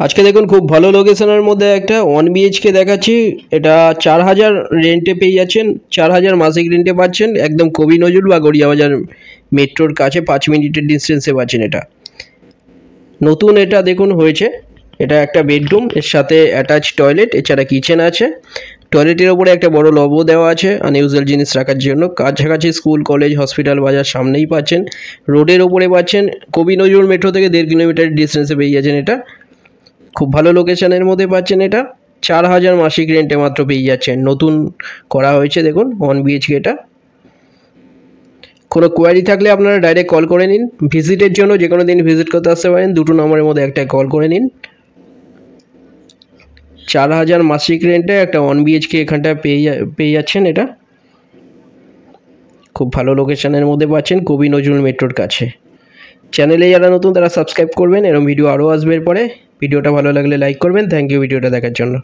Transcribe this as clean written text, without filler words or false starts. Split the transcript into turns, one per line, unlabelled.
আজকে দেখুন খুব ভালো লোকেশনের মধ্যে একটা 1 BHK দেখাচ্ছি। এটা 4000 রেন্টে পেয়ে যাচ্ছেন, 4000 মাসিক রেন্টে পাচ্ছেন। একদম কবি নজরুল বা গড়িয়া বাজার মেট্রোর কাছে 5 মিনিটের ডিস্টেন্সে পাচ্ছেন। এটা নতুন, এটা দেখুন হয়েছে। এটা একটা বেডরুম, এর সাথে অ্যাটাচ টয়লেট, এছাড়া কিচেন আছে। টয়লেটের ওপরে একটা বড় লবো দেওয়া আছে আনইউজুয়াল জিনিস রাখার জন্য। কাছাকাছি স্কুল, কলেজ, হসপিটাল, বাজার সামনেই পাচ্ছেন। রোডের ওপরে পাচ্ছেন, কবি নজরুল মেট্রো থেকে 1.5 কিলোমিটার ডিস্টেন্সে পেয়ে যাচ্ছেন। এটা খুব ভালো লোকেশনের মধ্যে পাচ্ছেন। এটা 4000 মাসিক রেন্টে মাত্র পেয়ে যাচ্ছেন। নতুন করা হয়েছে দেখুন 1 BHK। এটা কোনো কোয়ারি থাকলে আপনারা ডাইরেক্ট কল করে নিন। ভিজিটের জন্য যে কোনো দিন ভিজিট করতে আসতে পারেন। দুটো নম্বরের মধ্যে একটা কল করে নিন। 4000 মাসিক রেন্টে একটা 1 BHK এখানটায় পেয়ে যাচ্ছেন। এটা খুব ভালো লোকেশনের মধ্যে পাচ্ছেন, কবি নজরুল মেট্রোর কাছে। চ্যানেলে যারা নতুন তারা সাবস্ক্রাইব করবেন, এরকম ভিডিও আরও আসবে এরপরে। ভিডিওটা ভালো লাগলে লাইক করবেন। থ্যাংক ইউ ভিডিওটা দেখার জন্য।